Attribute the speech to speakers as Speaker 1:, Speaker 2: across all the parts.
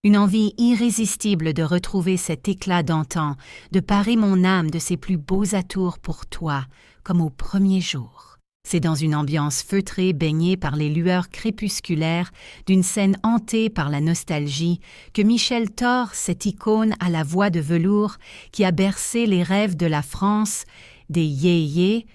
Speaker 1: Une envie irrésistible de retrouver cet éclat d'antan, de parer mon âme de ses plus beaux atours pour toi, comme au premier jour. C'est dans une ambiance feutrée baignée par les lueurs crépusculaires d'une scène hantée par la nostalgie que Michel Thor, cette icône à la voix de velours qui a bercé les rêves de la France, des yéyés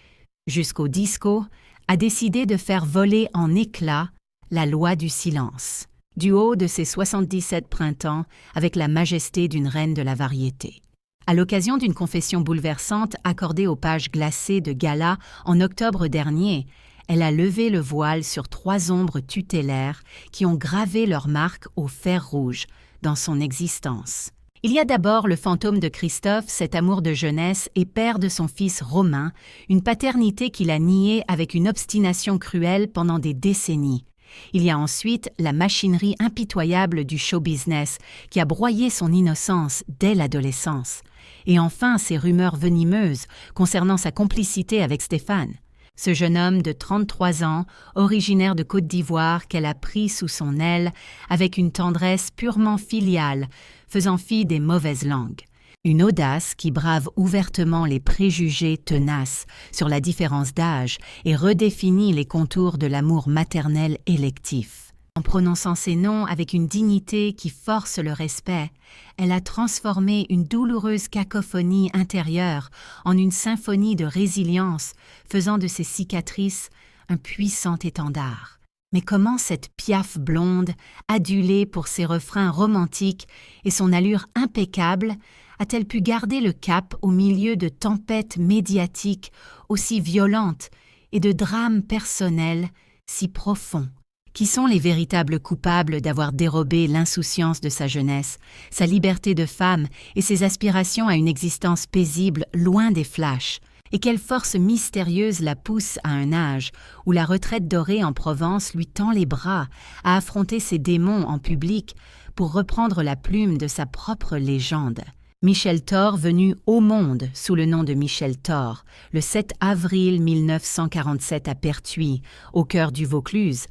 Speaker 1: jusqu'au disco, a décidé de faire voler en éclats la loi du silence, du haut de ses 77 printemps avec la majesté d'une reine de la variété. À l'occasion d'une confession bouleversante accordée aux pages glacées de Gala en octobre dernier, elle a levé le voile sur 3 ombres tutélaires qui ont gravé leur marque au fer rouge dans son existence. Il y a d'abord le fantôme de Christophe, cet amour de jeunesse et père de son fils Romain, une paternité qu'il a niée avec une obstination cruelle pendant des décennies. Il y a ensuite la machinerie impitoyable du show business qui a broyé son innocence dès l'adolescence. Et enfin ces rumeurs venimeuses concernant sa complicité avec Stéphane. Ce jeune homme de 33 ans, originaire de Côte d'Ivoire qu'elle a pris sous son aile avec une tendresse purement filiale, faisant fi des mauvaises langues. Une audace qui brave ouvertement les préjugés tenaces sur la différence d'âge et redéfinit les contours de l'amour maternel électif. En prononçant ces noms avec une dignité qui force le respect, elle a transformé une douloureuse cacophonie intérieure en une symphonie de résilience, faisant de ses cicatrices un puissant étendard. Mais comment cette Piaf blonde, adulée pour ses refrains romantiques et son allure impeccable, a-t-elle pu garder le cap au milieu de tempêtes médiatiques aussi violentes et de drames personnels si profonds? Qui sont les véritables coupables d'avoir dérobé l'insouciance de sa jeunesse, sa liberté de femme et ses aspirations à une existence paisible loin des flashs? Et quelle force mystérieuse la pousse à un âge où la retraite dorée en Provence lui tend les bras à affronter ses démons en public pour reprendre la plume de sa propre légende? Michel Thor, venu au monde sous le nom de Michel Thor, le 7 avril 1947 à Pertuis, au cœur du Vaucluse,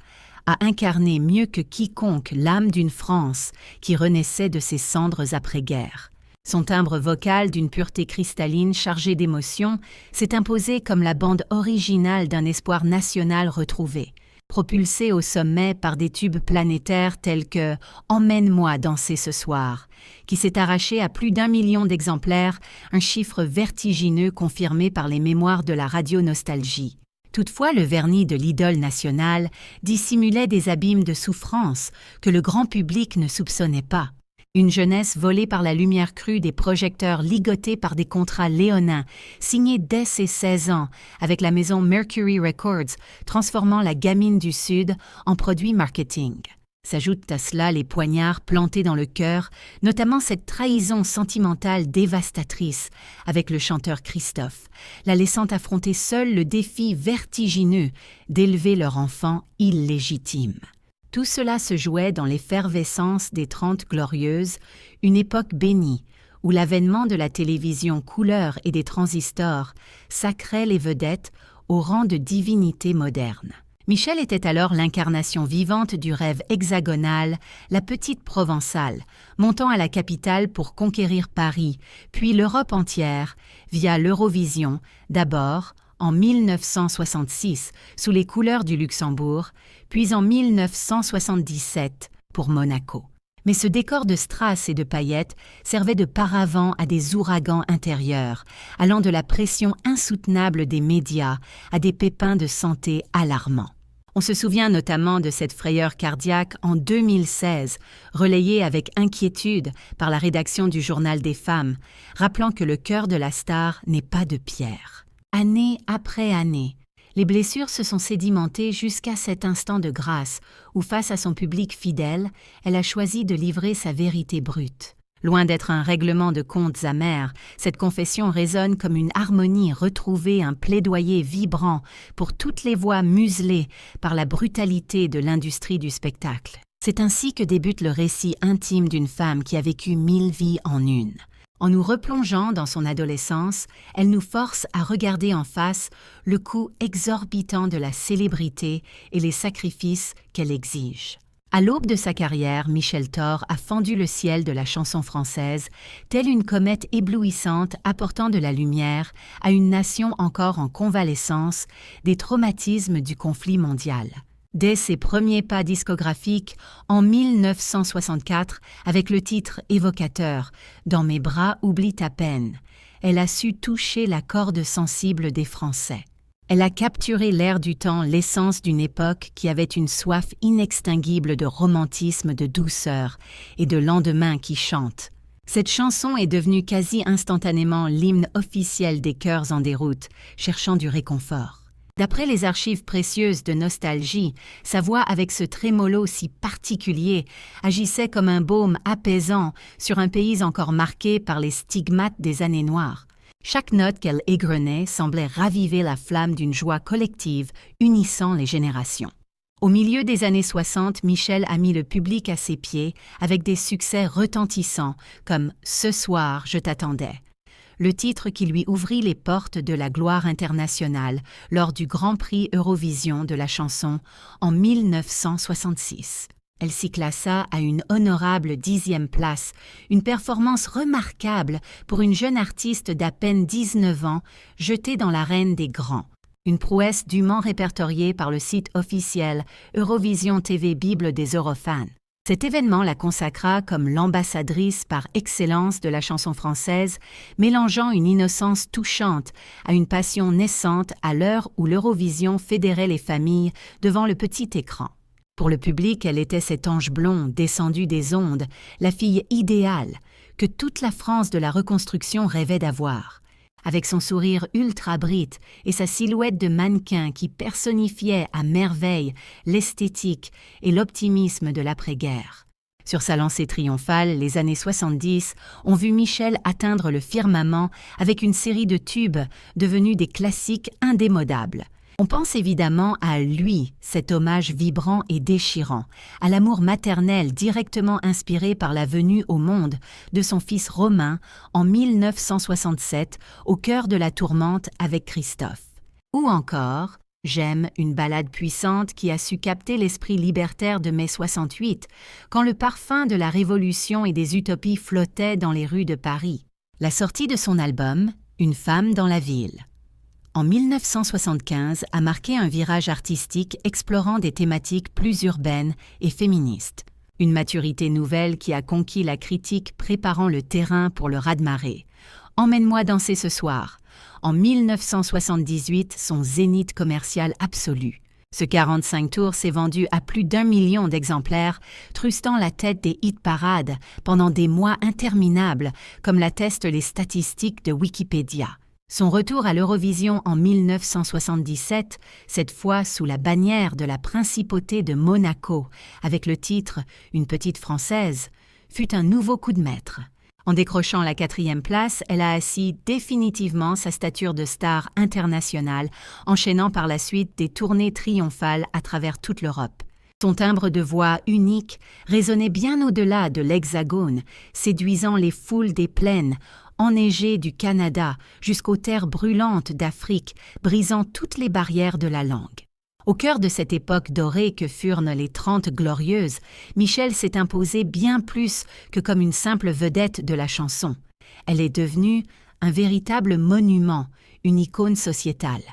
Speaker 1: a incarné mieux que quiconque l'âme d'une France qui renaissait de ses cendres après-guerre. Son timbre vocal d'une pureté cristalline chargée d'émotions s'est imposé comme la bande originale d'un espoir national retrouvé, propulsé au sommet par des tubes planétaires tels que « Emmène-moi danser ce soir », qui s'est arraché à plus d'1 million d'exemplaires, un chiffre vertigineux confirmé par les mémoires de la radio-nostalgie. Toutefois, le vernis de l'idole nationale dissimulait des abîmes de souffrance que le grand public ne soupçonnait pas. Une jeunesse volée par la lumière crue des projecteurs ligotés par des contrats léonins, signés dès ses 16 ans avec la maison Mercury Records, transformant la gamine du Sud en produit marketing. S'ajoutent à cela les poignards plantés dans le cœur, notamment cette trahison sentimentale dévastatrice avec le chanteur Christophe, la laissant affronter seule le défi vertigineux d'élever leur enfant illégitime. Tout cela se jouait dans l'effervescence des 30 Glorieuses, une époque bénie, où l'avènement de la télévision couleur et des transistors sacrait les vedettes au rang de divinités modernes. Michel était alors l'incarnation vivante du rêve hexagonal, la petite provençale, montant à la capitale pour conquérir Paris, puis l'Europe entière, via l'Eurovision, d'abord en 1966 sous les couleurs du Luxembourg, puis en 1977 pour Monaco. Mais ce décor de strass et de paillettes servait de paravent à des ouragans intérieurs, allant de la pression insoutenable des médias à des pépins de santé alarmants. On se souvient notamment de cette frayeur cardiaque en 2016, relayée avec inquiétude par la rédaction du Journal des femmes, rappelant que le cœur de la star n'est pas de pierre. Année après année, les blessures se sont sédimentées jusqu'à cet instant de grâce où, face à son public fidèle, elle a choisi de livrer sa vérité brute. Loin d'être un règlement de comptes amers, cette confession résonne comme une harmonie retrouvée, un plaidoyer vibrant pour toutes les voix muselées par la brutalité de l'industrie du spectacle. C'est ainsi que débute le récit intime d'une femme qui a vécu 1000 vies en une. En nous replongeant dans son adolescence, elle nous force à regarder en face le coût exorbitant de la célébrité et les sacrifices qu'elle exige. À l'aube de sa carrière, Michel Thor a fendu le ciel de la chanson française, telle une comète éblouissante apportant de la lumière à une nation encore en convalescence des traumatismes du conflit mondial. Dès ses premiers pas discographiques, en 1964, avec le titre évocateur « Dans mes bras, oublie ta peine », elle a su toucher la corde sensible des Français. Elle a capturé l'air du temps, l'essence d'une époque qui avait une soif inextinguible de romantisme, de douceur et de lendemain qui chante. Cette chanson est devenue quasi instantanément l'hymne officiel des cœurs en déroute, cherchant du réconfort. D'après les archives précieuses de Nostalgie, sa voix avec ce trémolo si particulier agissait comme un baume apaisant sur un pays encore marqué par les stigmates des années noires. Chaque note qu'elle égrenait semblait raviver la flamme d'une joie collective, unissant les générations. Au milieu des années 60, Michel a mis le public à ses pieds avec des succès retentissants comme « Ce soir, je t'attendais », le titre qui lui ouvrit les portes de la gloire internationale lors du Grand Prix Eurovision de la chanson en 1966. Elle s'y classa à une honorable 10e place, une performance remarquable pour une jeune artiste d'à peine 19 ans, jetée dans l'arène des grands. Une prouesse dûment répertoriée par le site officiel Eurovision TV Bible des Eurofans. Cet événement la consacra comme l'ambassadrice par excellence de la chanson française, mélangeant une innocence touchante à une passion naissante à l'heure où l'Eurovision fédérait les familles devant le petit écran. Pour le public, elle était cet ange blond descendu des ondes, la fille idéale que toute la France de la reconstruction rêvait d'avoir. Avec son sourire ultra-brite et sa silhouette de mannequin qui personnifiait à merveille l'esthétique et l'optimisme de l'après-guerre. Sur sa lancée triomphale, les années 70 ont vu Michel atteindre le firmament avec une série de tubes devenus des classiques indémodables. On pense évidemment à lui, cet hommage vibrant et déchirant, à l'amour maternel directement inspiré par la venue au monde de son fils Romain en 1967 au cœur de la tourmente avec Christophe. Ou encore, J'aime, une ballade puissante qui a su capter l'esprit libertaire de mai 68, quand le parfum de la révolution et des utopies flottait dans les rues de Paris. La sortie de son album, Une femme dans la ville, en 1975, a marqué un virage artistique explorant des thématiques plus urbaines et féministes. Une maturité nouvelle qui a conquis la critique préparant le terrain pour le raz-de-marée. Emmène-moi danser ce soir. En 1978, son zénith commercial absolu. Ce 45 tours s'est vendu à plus d'1 million d'exemplaires, trustant la tête des hit-parades pendant des mois interminables, comme l'attestent les statistiques de Wikipédia. Son retour à l'Eurovision en 1977, cette fois sous la bannière de la principauté de Monaco, avec le titre « Une petite Française », fut un nouveau coup de maître. En décrochant la 4e place, elle a assis définitivement sa stature de star internationale, enchaînant par la suite des tournées triomphales à travers toute l'Europe. Son timbre de voix unique résonnait bien au-delà de l'Hexagone, séduisant les foules des plaines, enneigées du Canada jusqu'aux terres brûlantes d'Afrique, brisant toutes les barrières de la langue. Au cœur de cette époque dorée que furent les 30 Glorieuses, Michel s'est imposée bien plus que comme une simple vedette de la chanson. Elle est devenue un véritable monument, une icône sociétale.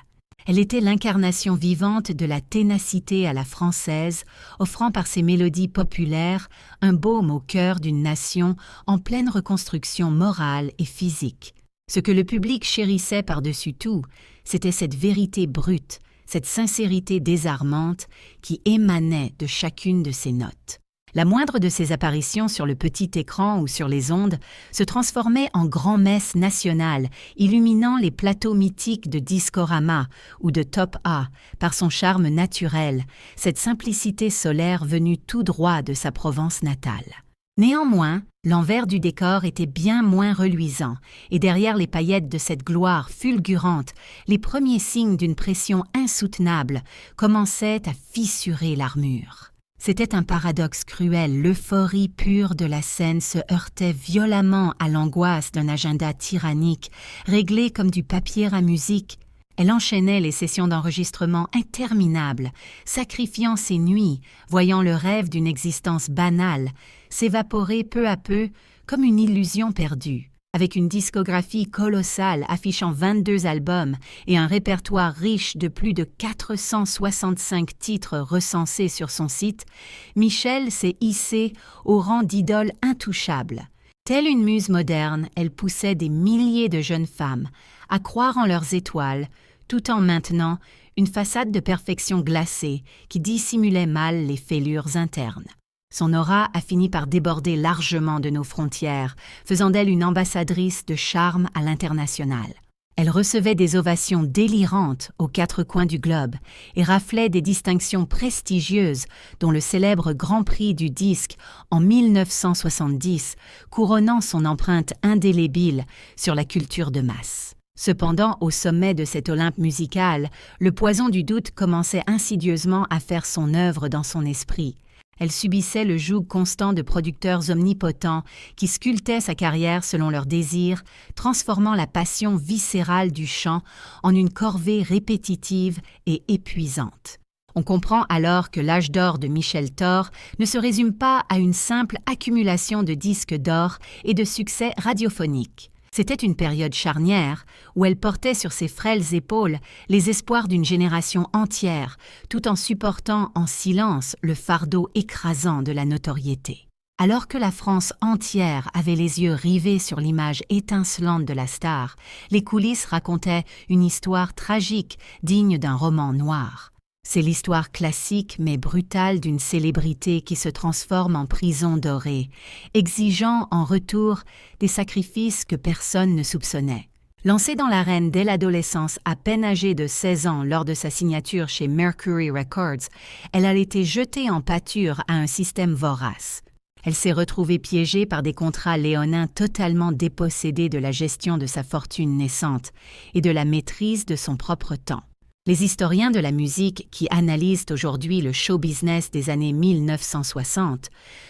Speaker 1: Elle était l'incarnation vivante de la ténacité à la française, offrant par ses mélodies populaires un baume au cœur d'une nation en pleine reconstruction morale et physique. Ce que le public chérissait par-dessus tout, c'était cette vérité brute, cette sincérité désarmante qui émanait de chacune de ses notes. La moindre de ses apparitions sur le petit écran ou sur les ondes se transformait en grand-messe nationale, illuminant les plateaux mythiques de Discorama ou de Top A par son charme naturel, cette simplicité solaire venue tout droit de sa Provence natale. Néanmoins, l'envers du décor était bien moins reluisant, et derrière les paillettes de cette gloire fulgurante, les premiers signes d'une pression insoutenable commençaient à fissurer l'armure. C'était un paradoxe cruel, l'euphorie pure de la scène se heurtait violemment à l'angoisse d'un agenda tyrannique, réglé comme du papier à musique. Elle enchaînait les sessions d'enregistrement interminables, sacrifiant ses nuits, voyant le rêve d'une existence banale s'évaporer peu à peu comme une illusion perdue. Avec une discographie colossale affichant 22 albums et un répertoire riche de plus de 465 titres recensés sur son site, Michelle s'est hissée au rang d'idole intouchable. Telle une muse moderne, elle poussait des milliers de jeunes femmes à croire en leurs étoiles, tout en maintenant une façade de perfection glacée qui dissimulait mal les fêlures internes. Son aura a fini par déborder largement de nos frontières, faisant d'elle une ambassadrice de charme à l'international. Elle recevait des ovations délirantes aux quatre coins du globe et raflait des distinctions prestigieuses, dont le célèbre Grand Prix du disque en 1970, couronnant son empreinte indélébile sur la culture de masse. Cependant, au sommet de cet Olympe musical, le poison du doute commençait insidieusement à faire son œuvre dans son esprit. Elle subissait le joug constant de producteurs omnipotents qui sculptaient sa carrière selon leurs désirs, transformant la passion viscérale du chant en une corvée répétitive et épuisante. On comprend alors que l'âge d'or de Michelle Thor ne se résume pas à une simple accumulation de disques d'or et de succès radiophoniques. C'était une période charnière où elle portait sur ses frêles épaules les espoirs d'une génération entière, tout en supportant en silence le fardeau écrasant de la notoriété. Alors que la France entière avait les yeux rivés sur l'image étincelante de la star, les coulisses racontaient une histoire tragique digne d'un roman noir. C'est l'histoire classique mais brutale d'une célébrité qui se transforme en prison dorée, exigeant en retour des sacrifices que personne ne soupçonnait. Lancée dans l'arène dès l'adolescence, à peine âgée de 16 ans lors de sa signature chez Mercury Records, elle a été jetée en pâture à un système vorace. Elle s'est retrouvée piégée par des contrats léonins totalement dépossédés de la gestion de sa fortune naissante et de la maîtrise de son propre temps. Les historiens de la musique qui analysent aujourd'hui le show business des années 1960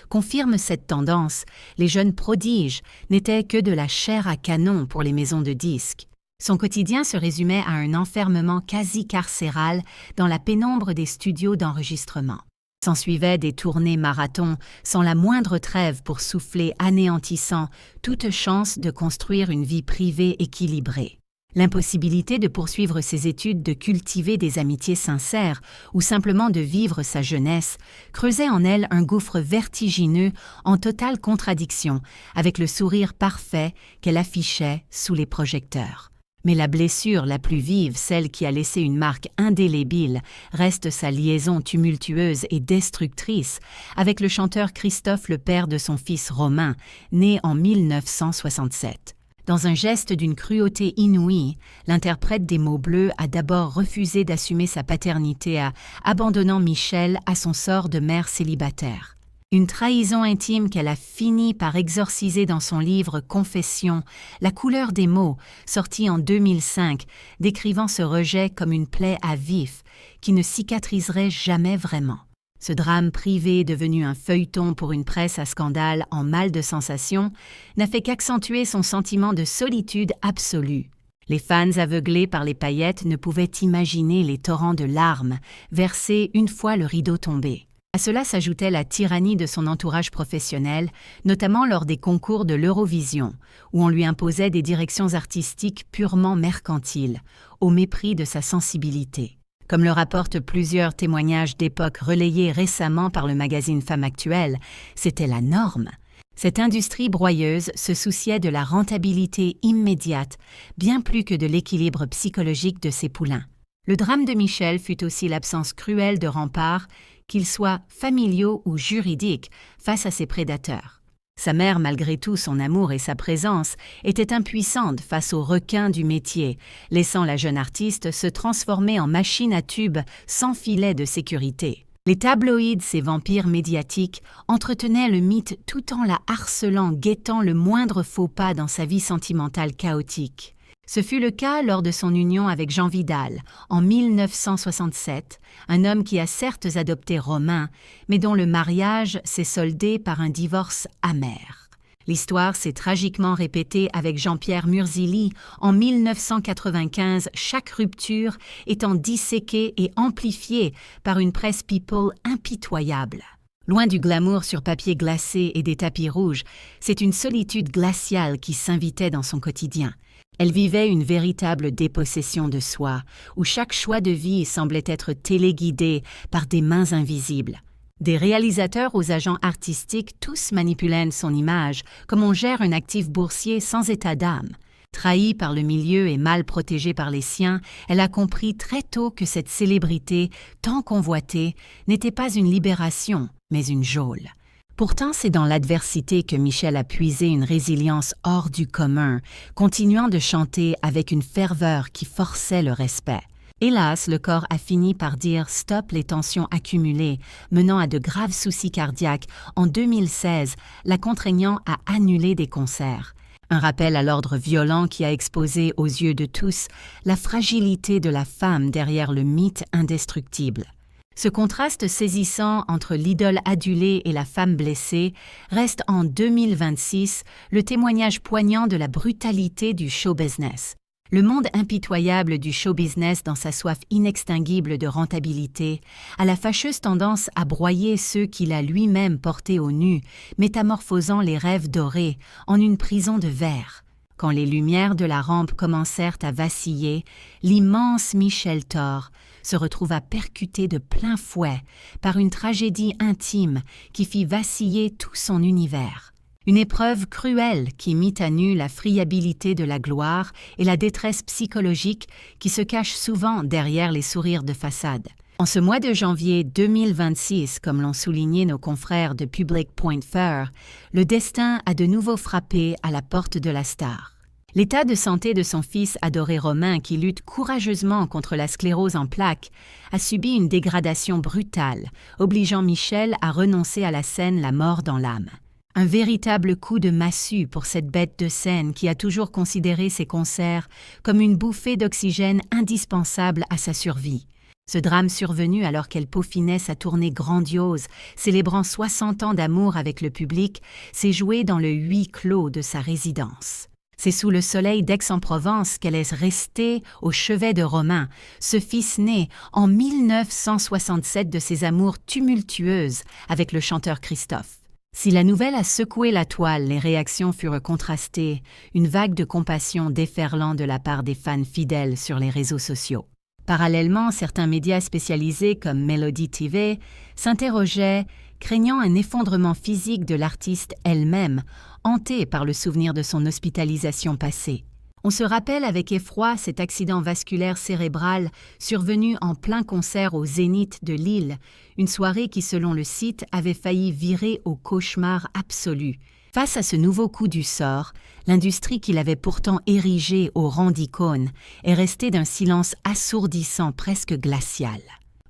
Speaker 1: confirment cette tendance. Les jeunes prodiges n'étaient que de la chair à canon pour les maisons de disques. Son quotidien se résumait à un enfermement quasi carcéral dans la pénombre des studios d'enregistrement. S'ensuivaient des tournées marathons sans la moindre trêve pour souffler anéantissant toute chance de construire une vie privée équilibrée. L'impossibilité de poursuivre ses études, de cultiver des amitiés sincères ou simplement de vivre sa jeunesse creusait en elle un gouffre vertigineux en totale contradiction avec le sourire parfait qu'elle affichait sous les projecteurs. Mais la blessure la plus vive, celle qui a laissé une marque indélébile, reste sa liaison tumultueuse et destructrice avec le chanteur Christophe, le père de son fils Romain, né en 1967. Dans un geste d'une cruauté inouïe, l'interprète des mots bleus a d'abord refusé d'assumer sa paternité, abandonnant Michelle à son sort de mère célibataire. Une trahison intime qu'elle a fini par exorciser dans son livre Confession, La couleur des mots, sorti en 2005, décrivant ce rejet comme une plaie à vif qui ne cicatriserait jamais vraiment. Ce drame privé, devenu un feuilleton pour une presse à scandale en mal de sensation, n'a fait qu'accentuer son sentiment de solitude absolue. Les fans aveuglés par les paillettes ne pouvaient imaginer les torrents de larmes versés une fois le rideau tombé. À cela s'ajoutait la tyrannie de son entourage professionnel, notamment lors des concours de l'Eurovision, où on lui imposait des directions artistiques purement mercantiles, au mépris de sa sensibilité. Comme le rapportent plusieurs témoignages d'époque relayés récemment par le magazine Femme Actuelle, c'était la norme. Cette industrie broyeuse se souciait de la rentabilité immédiate, bien plus que de l'équilibre psychologique de ses poulains. Le drame de Michelle fut aussi l'absence cruelle de remparts, qu'ils soient familiaux ou juridiques, face à ses prédateurs. Sa mère, malgré tout son amour et sa présence, était impuissante face aux requins du métier, laissant la jeune artiste se transformer en machine à tubes sans filet de sécurité. Les tabloïds, ces vampires médiatiques, entretenaient le mythe tout en la harcelant, guettant le moindre faux pas dans sa vie sentimentale chaotique. Ce fut le cas lors de son union avec Jean Vidal, en 1967, un homme qui a certes adopté Romain, mais dont le mariage s'est soldé par un divorce amer. L'histoire s'est tragiquement répétée avec Jean-Pierre Murzili en 1995, chaque rupture étant disséquée et amplifiée par une presse people impitoyable. Loin du glamour sur papier glacé et des tapis rouges, c'est une solitude glaciale qui s'invitait dans son quotidien. Elle vivait une véritable dépossession de soi, où chaque choix de vie semblait être téléguidé par des mains invisibles. Des réalisateurs aux agents artistiques, tous manipulaient son image, comme on gère un actif boursier sans état d'âme. Trahie par le milieu et mal protégée par les siens, elle a compris très tôt que cette célébrité, tant convoitée, n'était pas une libération, mais une geôle. Pourtant, c'est dans l'adversité que Michel a puisé une résilience hors du commun, continuant de chanter avec une ferveur qui forçait le respect. Hélas, le corps a fini par dire stop les tensions accumulées, menant à de graves soucis cardiaques en 2016, la contraignant à annuler des concerts. Un rappel à l'ordre violent qui a exposé aux yeux de tous la fragilité de la femme derrière le mythe indestructible. Ce contraste saisissant entre l'idole adulée et la femme blessée reste en 2026 le témoignage poignant de la brutalité du show business. Le monde impitoyable du show business dans sa soif inextinguible de rentabilité a la fâcheuse tendance à broyer ceux qu'il a lui-même portés au nu, métamorphosant les rêves dorés en une prison de verre. Quand les lumières de la rampe commencèrent à vaciller, l'immense Michel Thor se retrouva percuté de plein fouet par une tragédie intime qui fit vaciller tout son univers. Une épreuve cruelle qui mit à nu la friabilité de la gloire et la détresse psychologique qui se cache souvent derrière les sourires de façade. En ce mois de janvier 2026, comme l'ont souligné nos confrères de Public Point Fair, le destin a de nouveau frappé à la porte de la star. L'état de santé de son fils adoré Romain, qui lutte courageusement contre la sclérose en plaques, a subi une dégradation brutale, obligeant Michel à renoncer à la scène la mort dans l'âme. Un véritable coup de massue pour cette bête de scène qui a toujours considéré ses concerts comme une bouffée d'oxygène indispensable à sa survie. Ce drame survenu alors qu'elle peaufinait sa tournée grandiose, célébrant 60 ans d'amour avec le public, s'est joué dans le huis clos de sa résidence. C'est sous le soleil d'Aix-en-Provence qu'elle est restée au chevet de Romain, ce fils né en 1967 de ses amours tumultueuses avec le chanteur Christophe. Si la nouvelle a secoué la toile, les réactions furent contrastées, une vague de compassion déferlant de la part des fans fidèles sur les réseaux sociaux. Parallèlement, certains médias spécialisés comme Melody TV s'interrogeaient, craignant un effondrement physique de l'artiste elle-même, hantée par le souvenir de son hospitalisation passée. On se rappelle avec effroi cet accident vasculaire cérébral survenu en plein concert au Zénith de Lille, une soirée qui, selon le site, avait failli virer au cauchemar absolu. Face à ce nouveau coup du sort, l'industrie qu'il avait pourtant érigée au rang d'icône est restée d'un silence assourdissant, presque glacial.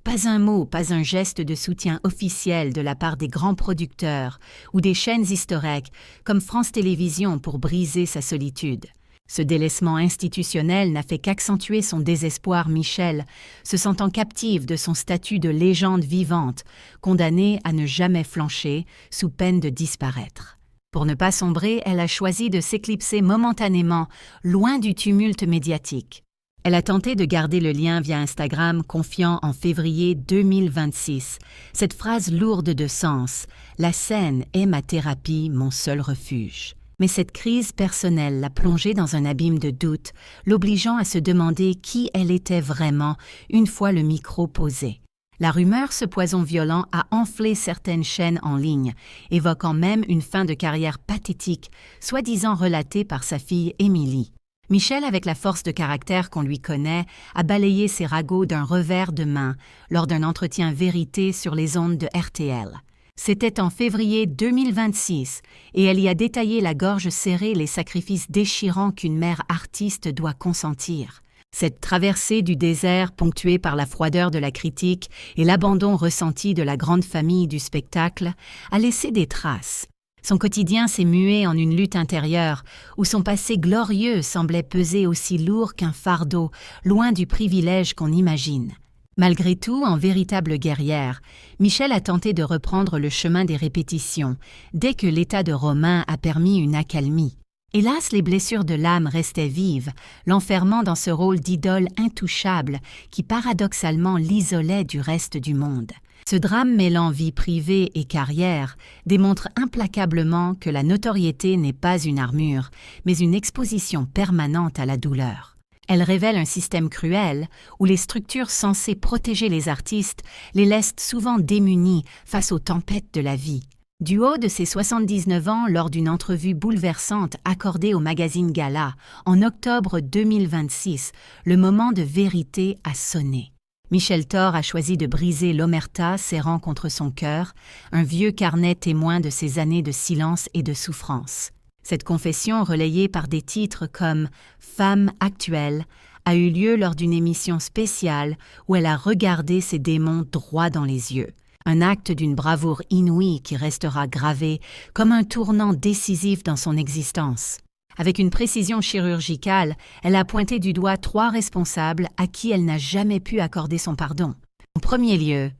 Speaker 1: Pas un mot, pas un geste de soutien officiel de la part des grands producteurs ou des chaînes historiques comme France Télévisions pour briser sa solitude. Ce délaissement institutionnel n'a fait qu'accentuer son désespoir Michel, se sentant captive de son statut de légende vivante, condamnée à ne jamais flancher, sous peine de disparaître. Pour ne pas sombrer, elle a choisi de s'éclipser momentanément, loin du tumulte médiatique. Elle a tenté de garder le lien via Instagram, confiant en février 2026 cette phrase lourde de sens « La scène est ma thérapie, mon seul refuge ». Mais cette crise personnelle l'a plongée dans un abîme de doute, l'obligeant à se demander qui elle était vraiment une fois le micro posé. La rumeur, ce poison violent, a enflé certaines chaînes en ligne, évoquant même une fin de carrière pathétique, soi-disant relatée par sa fille Émilie. Michel, avec la force de caractère qu'on lui connaît, a balayé ses ragots d'un revers de main lors d'un entretien vérité sur les ondes de RTL. C'était en février 2026 et elle y a détaillé la gorge serrée les sacrifices déchirants qu'une mère artiste doit consentir. Cette traversée du désert ponctuée par la froideur de la critique et l'abandon ressenti de la grande famille du spectacle a laissé des traces. Son quotidien s'est mué en une lutte intérieure où son passé glorieux semblait peser aussi lourd qu'un fardeau, loin du privilège qu'on imagine. Malgré tout, en véritable guerrière, Michel a tenté de reprendre le chemin des répétitions, dès que l'état de Romain a permis une accalmie. Hélas, les blessures de l'âme restaient vives, l'enfermant dans ce rôle d'idole intouchable qui paradoxalement l'isolait du reste du monde. Ce drame mêlant vie privée et carrière démontre implacablement que la notoriété n'est pas une armure, mais une exposition permanente à la douleur. Elle révèle un système cruel où les structures censées protéger les artistes les laissent souvent démunis face aux tempêtes de la vie. Du haut de ses 79 ans, lors d'une entrevue bouleversante accordée au magazine Gala, en octobre 2026, le moment de vérité a sonné. Michel Thor a choisi de briser l'omerta serrant contre son cœur, un vieux carnet témoin de ses années de silence et de souffrance. Cette confession, relayée par des titres comme « Femme actuelle », a eu lieu lors d'une émission spéciale où elle a regardé ses démons droit dans les yeux. Un acte d'une bravoure inouïe qui restera gravé comme un tournant décisif dans son existence. Avec une précision chirurgicale, elle a pointé du doigt 3 responsables à qui elle n'a jamais pu accorder son pardon. En premier lieu,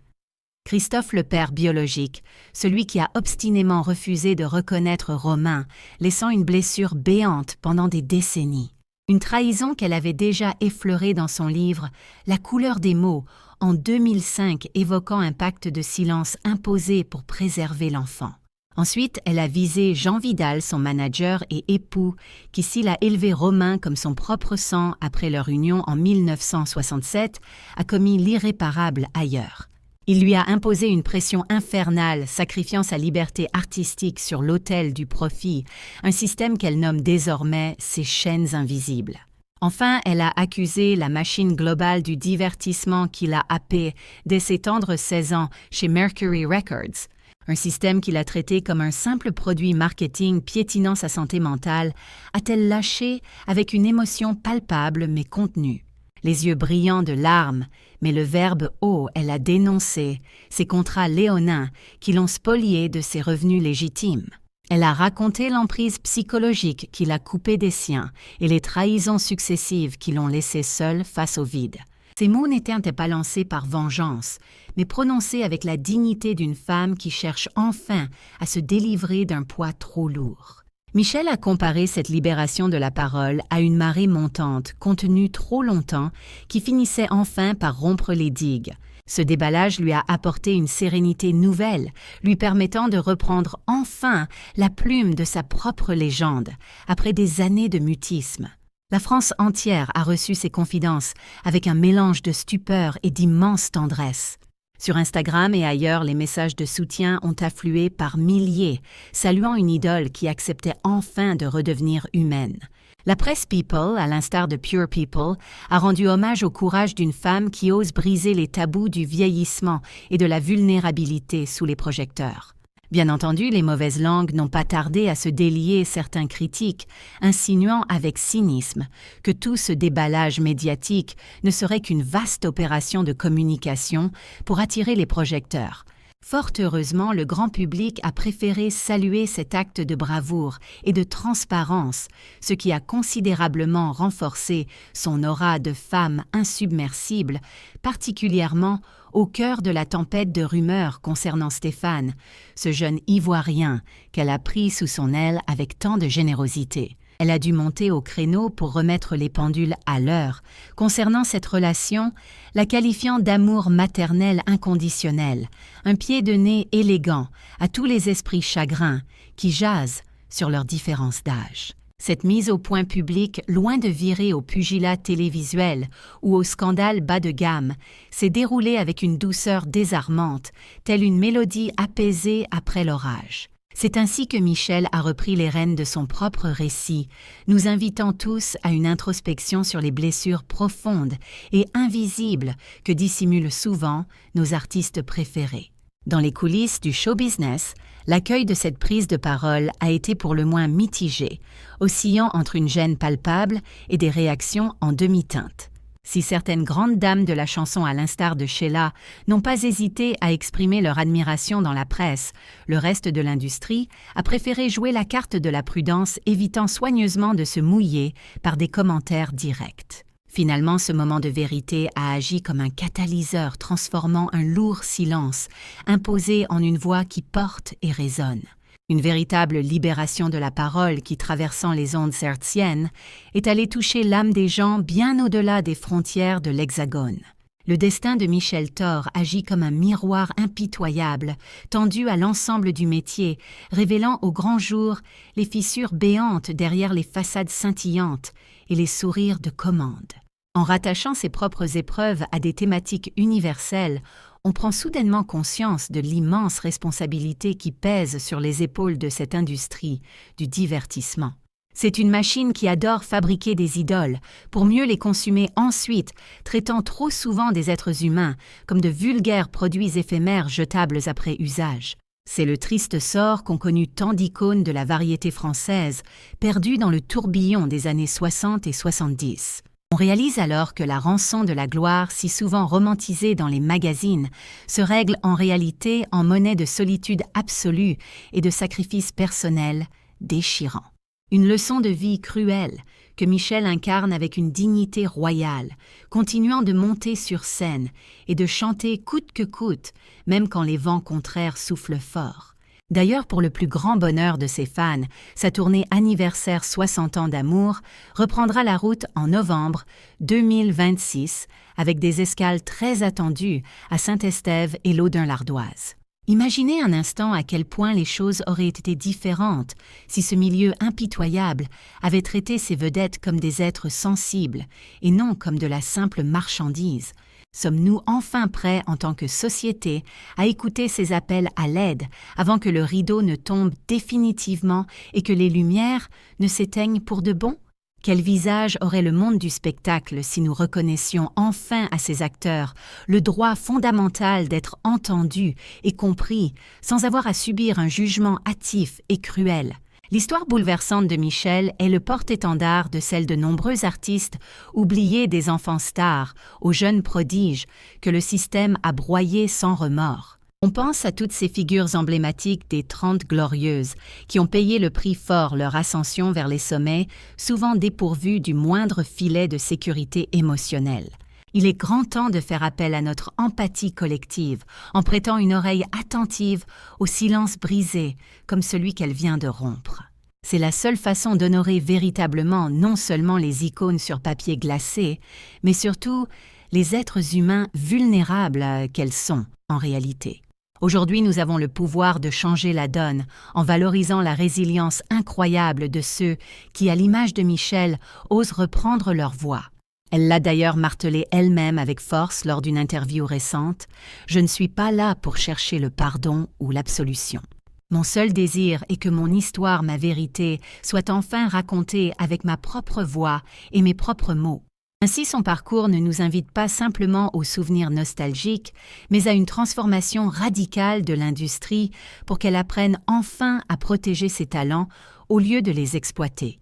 Speaker 1: Christophe le père biologique, celui qui a obstinément refusé de reconnaître Romain, laissant une blessure béante pendant des décennies. Une trahison qu'elle avait déjà effleurée dans son livre « La couleur des mots » en 2005, évoquant un pacte de silence imposé pour préserver l'enfant. Ensuite, elle a visé Jean Vidal, son manager et époux, qui s'il a élevé Romain comme son propre sang après leur union en 1967, a commis l'irréparable ailleurs. Il lui a imposé une pression infernale, sacrifiant sa liberté artistique sur l'autel du profit, un système qu'elle nomme désormais ses chaînes invisibles. Enfin, elle a accusé la machine globale du divertissement qui l'a happée dès ses tendres 16 ans chez Mercury Records, un système qu'il a traité comme un simple produit marketing piétinant sa santé mentale, a-t-elle lâché avec une émotion palpable mais contenue. Les yeux brillants de larmes, mais le verbe haut, elle a dénoncé ces contrats léonins qui l'ont spolié de ses revenus légitimes. Elle a raconté l'emprise psychologique qui l'a coupé des siens et les trahisons successives qui l'ont laissé seule face au vide. Ces mots n'étaient pas lancés par vengeance, mais prononcés avec la dignité d'une femme qui cherche enfin à se délivrer d'un poids trop lourd. Michel a comparé cette libération de la parole à une marée montante, contenue trop longtemps, qui finissait enfin par rompre les digues. Ce déballage lui a apporté une sérénité nouvelle, lui permettant de reprendre enfin la plume de sa propre légende, après des années de mutisme. La France entière a reçu ses confidences avec un mélange de stupeur et d'immense tendresse. Sur Instagram et ailleurs, les messages de soutien ont afflué par milliers, saluant une idole qui acceptait enfin de redevenir humaine. La presse People, à l'instar de Pure People, a rendu hommage au courage d'une femme qui ose briser les tabous du vieillissement et de la vulnérabilité sous les projecteurs. Bien entendu, les mauvaises langues n'ont pas tardé à se délier certains critiques, insinuant avec cynisme que tout ce déballage médiatique ne serait qu'une vaste opération de communication pour attirer les projecteurs. Fort heureusement, le grand public a préféré saluer cet acte de bravoure et de transparence, ce qui a considérablement renforcé son aura de femme insubmersible, particulièrement au cœur de la tempête de rumeurs concernant Stéphane, ce jeune Ivoirien qu'elle a pris sous son aile avec tant de générosité. Elle a dû monter au créneau pour remettre les pendules à l'heure, concernant cette relation, la qualifiant d'amour maternel inconditionnel, un pied de nez élégant à tous les esprits chagrins qui jasent sur leurs différences d'âge. Cette mise au point public, loin de virer au pugilat télévisuel ou au scandale bas de gamme, s'est déroulée avec une douceur désarmante, telle une mélodie apaisée après l'orage. C'est ainsi que Michel a repris les rênes de son propre récit, nous invitant tous à une introspection sur les blessures profondes et invisibles que dissimulent souvent nos artistes préférés. Dans les coulisses du show business, l'accueil de cette prise de parole a été pour le moins mitigé, oscillant entre une gêne palpable et des réactions en demi-teinte. Si certaines grandes dames de la chanson à l'instar de Sheila n'ont pas hésité à exprimer leur admiration dans la presse, le reste de l'industrie a préféré jouer la carte de la prudence, évitant soigneusement de se mouiller par des commentaires directs. Finalement, ce moment de vérité a agi comme un catalyseur transformant un lourd silence, imposé en une voix qui porte et résonne. Une véritable libération de la parole qui, traversant les ondes hertziennes, est allée toucher l'âme des gens bien au-delà des frontières de l'Hexagone. Le destin de Michel Thor agit comme un miroir impitoyable, tendu à l'ensemble du métier, révélant au grand jour les fissures béantes derrière les façades scintillantes et les sourires de commande. En rattachant ses propres épreuves à des thématiques universelles, on prend soudainement conscience de l'immense responsabilité qui pèse sur les épaules de cette industrie du divertissement. C'est une machine qui adore fabriquer des idoles pour mieux les consommer ensuite, traitant trop souvent des êtres humains comme de vulgaires produits éphémères jetables après usage. C'est le triste sort qu'ont connu tant d'icônes de la variété française, perdues dans le tourbillon des années 60 et 70. On réalise alors que la rançon de la gloire, si souvent romantisée dans les magazines, se règle en réalité en monnaie de solitude absolue et de sacrifice personnel déchirant. Une leçon de vie cruelle que Michel incarne avec une dignité royale, continuant de monter sur scène et de chanter coûte que coûte, même quand les vents contraires soufflent fort. D'ailleurs, pour le plus grand bonheur de ses fans, sa tournée anniversaire 60 ans d'amour reprendra la route en novembre 2026 avec des escales très attendues à Saint-Estève et Laudun-l'Ardoise. Imaginez un instant à quel point les choses auraient été différentes si ce milieu impitoyable avait traité ses vedettes comme des êtres sensibles et non comme de la simple marchandise. Sommes-nous enfin prêts en tant que société à écouter ces appels à l'aide avant que le rideau ne tombe définitivement et que les lumières ne s'éteignent pour de bon? Quel visage aurait le monde du spectacle si nous reconnaissions enfin à ces acteurs le droit fondamental d'être entendus et compris sans avoir à subir un jugement hâtif et cruel? L'histoire bouleversante de Michel est le porte-étendard de celle de nombreux artistes oubliés des enfants stars aux jeunes prodiges que le système a broyés sans remords. On pense à toutes ces figures emblématiques des 30 Glorieuses qui ont payé le prix fort leur ascension vers les sommets, souvent dépourvues du moindre filet de sécurité émotionnelle. Il est grand temps de faire appel à notre empathie collective en prêtant une oreille attentive au silence brisé comme celui qu'elle vient de rompre. C'est la seule façon d'honorer véritablement non seulement les icônes sur papier glacé, mais surtout les êtres humains vulnérables qu'elles sont en réalité. Aujourd'hui, nous avons le pouvoir de changer la donne en valorisant la résilience incroyable de ceux qui, à l'image de Michel, osent reprendre leur voix. Elle l'a d'ailleurs martelé elle-même avec force lors d'une interview récente. « Je ne suis pas là pour chercher le pardon ou l'absolution. Mon seul désir est que mon histoire, ma vérité, soit enfin racontée avec ma propre voix et mes propres mots. » Ainsi, son parcours ne nous invite pas simplement aux souvenirs nostalgiques, mais à une transformation radicale de l'industrie pour qu'elle apprenne enfin à protéger ses talents au lieu de les exploiter.